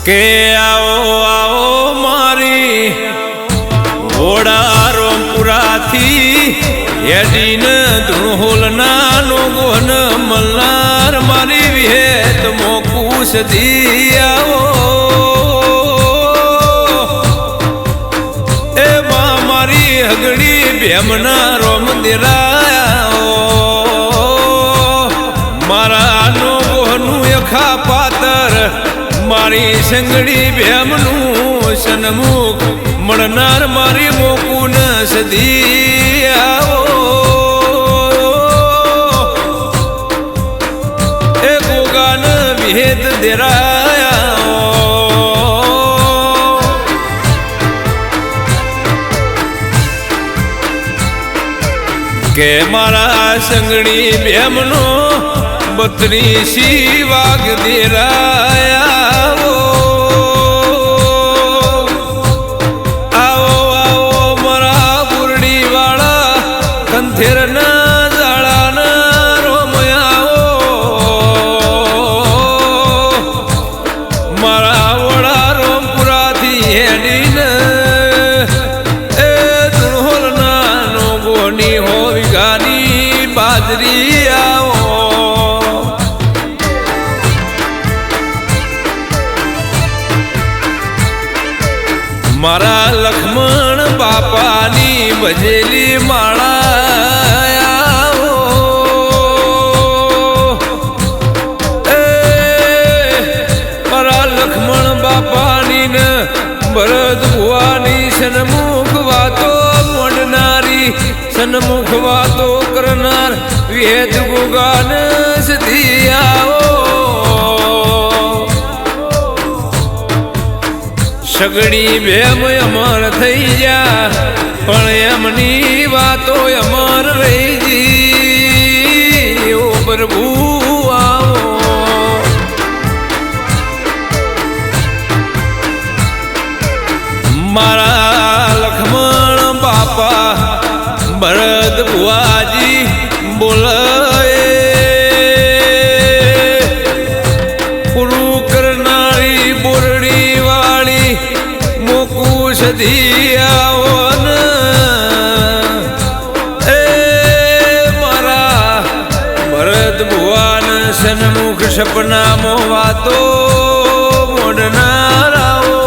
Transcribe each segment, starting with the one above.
કે આવો આવો મારી ઘોડા રોમપુરાથી હેડીને ધૂણહોલના નો ગોન મલનાર મારી વિહેત મોકું સદી આવો એ માં મારી હગડી ભેમના રોમ દેરાયા મારા નો ગોહનું યખા પાતર મારી સંગડી ભેમનું સન્મુખ મળનાર મારી મોકુન સદી આવો એ ગોગાન વિહેત દેરાયા કે મારા સંગડી ભેમનો 32 વાગ દેરાયા કંથેરના જાળાના રોમયાઓ મારા વડા રોમપુરાથી હેડીને એ ધૂણહોલના નો ગોની હો વિઘાની બાજરી આવો મારા લક્ષ્મણ બાપાની ભજેલી માળા મારા લક્ષ્મણ બાપાની ને ભરત ભુવાની સન્મુખ વાતો મોડનારી સન્મુખ વાતો કરનાર વેદ ગોગાન સદી આવો સગડી ભેમ અમર થઈ જા પણ એમની વાતો અમર રહી જી ઓ પ્રભુ આવો મારા લક્ષ્મણ બાપા ભરત ભુવાજી બોલાય પૂરું કરનારી બોરડી વાળી મોકું સદી આવો એ મારા ભરત ભુવાન સન્મુખ સપનામો વાતો મોડનાર આવો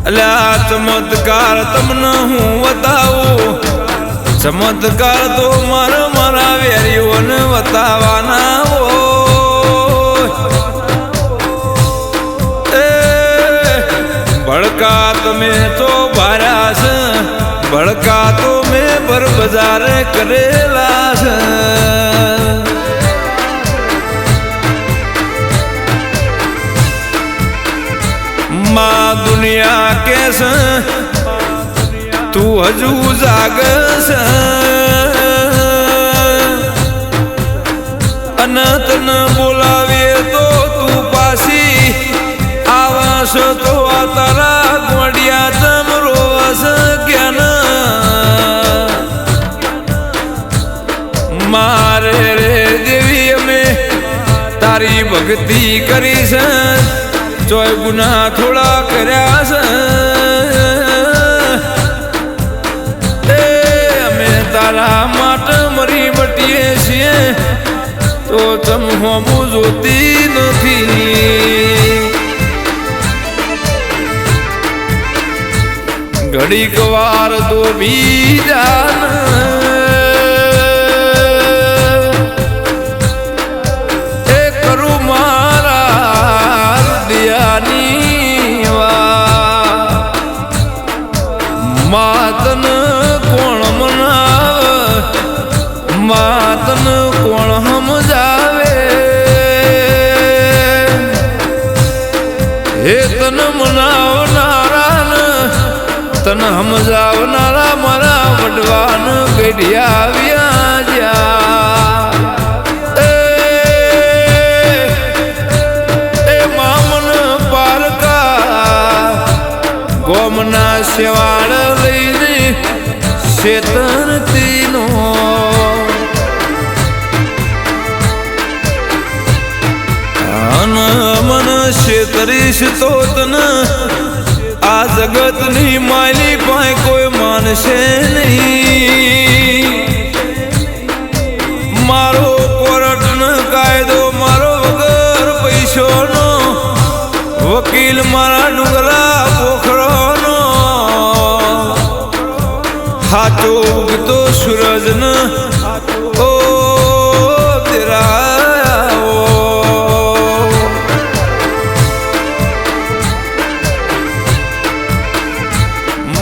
અલ્યા ચમત્કાર તમને હું બતાવું ચમત્કાર તો મારા વેરીઓને બતાવવાના ભડકા તમે તો ભાર્યા છે ભડકા તો મેં પર બજારે કરેલા છે માં દુનિયા કે છે તું હજુ જાગસ અને તને બોલાવીએ તો તું પાછી આવશ તો આ તારા ગોડિયા તમ રોવસ જ્ઞાન મારે રે દેવી અમે તારી ભક્તિ કરી છે ચોય ગુના થોડા કર્યા છે અમે તારા માટે મરી બટીએ છીએ તો તમ હોમું જોતી નથી ઘડીક વાર તો બીજા એ કરું મારા હૃદયાની માતન કોણ મનાવે માતન કોણ સમજાવે હે તન મનાવનારા તન સમજાવનારા મારા વડવાન ગઢિયા આવ્યા જ્યાં એ મામન પારકા ગોમના શેવાળ લઈને શેતનતીનો શેતરીશ તો તને આ જગતની માયલી પાસે કોઈ માનશે નહીં. મારો કોર્ટનો કાયદો મારો વગર પૈસાનો વકીલ મારા ડુંગરા પોખરોનો હાચો ઉગતો સૂરજને ઓ તેરા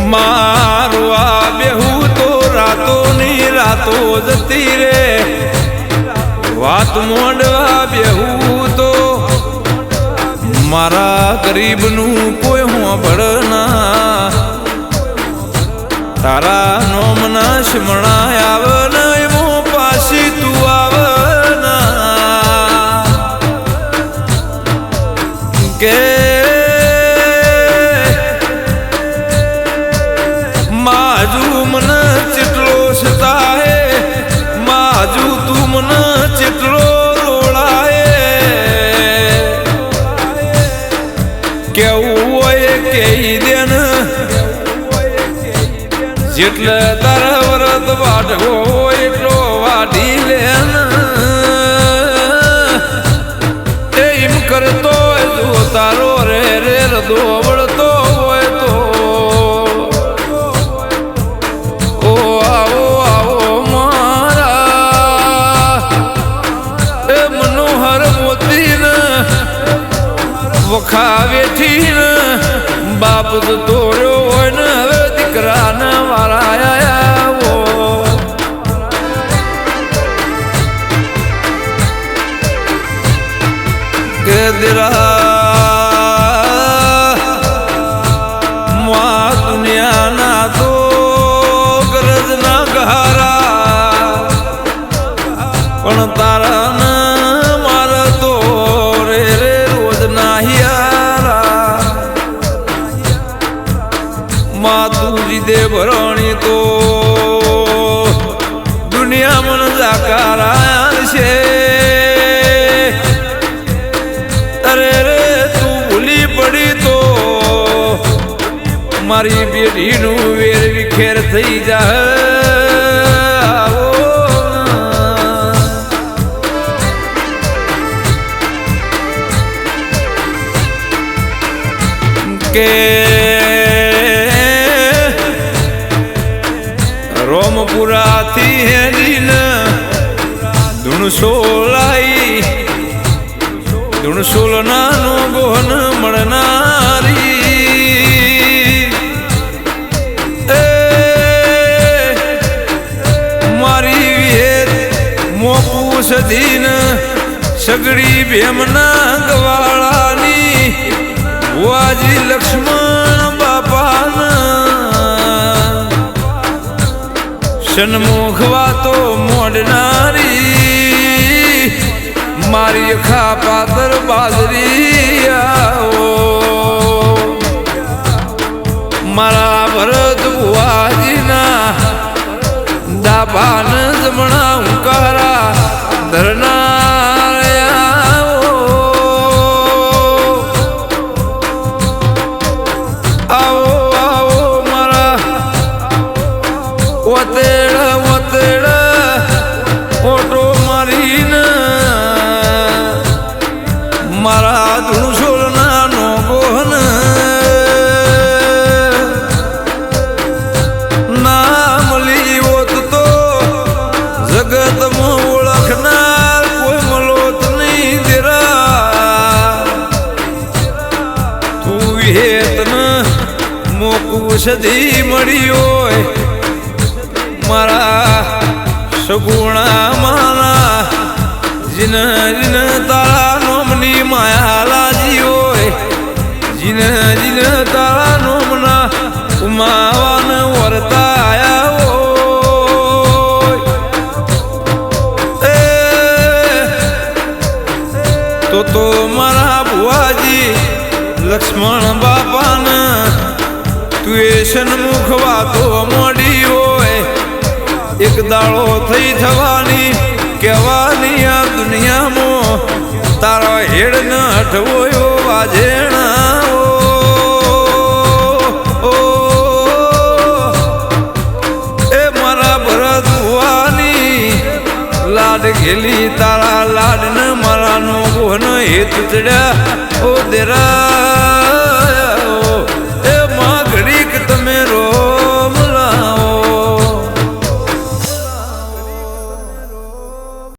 મારું આ બેહું તો રાતો ની રાતો જતી રે વાત મોડવા બેહું તો મારા ગરીબનું કોઈ હોંભળના તારા નોમના સ્મરણાય આવે એમો પાછી તું આવના કે માજુ મને ચેટલો સતાહે માજુ તું મને ચેટલો કેવું હોય કહી દેન જેટલે તારા વરત વાઢવો એટલો વાઢી લેન એમ કરતો જો તારો રે રે રદો વળતો હોય તો ઓ આવો આવો મારા એ મનોહર મોતીને વખા વેઠીને બાપ તો તોડ્યો હોય ને હવે દીકરાને મારા આવો કે દિરા દુનિયાના તો ગરજના ગહારા પણ તારા મારે તો રે રે રોજ નાહિયારા માતુજી દે ભરણી તો દુનિયા મન જાકારા છે. અરે રે તું ભૂલી પડી તો મારી બેટીનું વેર વિખેર થઈ જાય કે રોમપુરાથી હેરીને ધૂણસોલના નો ગોહન મળનારી મારી વિહેર મોકું સધીન સગડી ભેમના ગવાળાની વાજી લક્ષ્મણ બાપાના સન્મુખ વાતો મોડનારી મારી ખા પાતર બાજરી આવો મારા ભરત બુવાજીના દાબાન જમણા હુંકારા ધરનાર આવો આવો મારા વતેડ ઓટો મારીને મારા ધૂણસોલના નો ગોહન ના મળી હોત તો જગતમાં ઓળખનાર કોઈ મલોત નહીં દેરા તું હેતન મોકું સદી મળી હોય મારા સગુણા માના જીન જીન તારા નોમની માયા લાજી હોય જીન જીન તારા નોમના ઉમાવાન વરતા આયા હોય તો મારા ભુવાજી લક્ષ્મણ બાપાને તું એ સન્મુખ વાતો મોડી હોય એક દાડો થઈ થવાની કહેવાની આ દુનિયામાં તારો હેડ ન હટવો વાજેણા ઓ એ મારા ભરત ભુવાની લાડ ઘેલી તારા લાડ ને મારા નો ગોન હેત ચડ્યા ઓ દેરા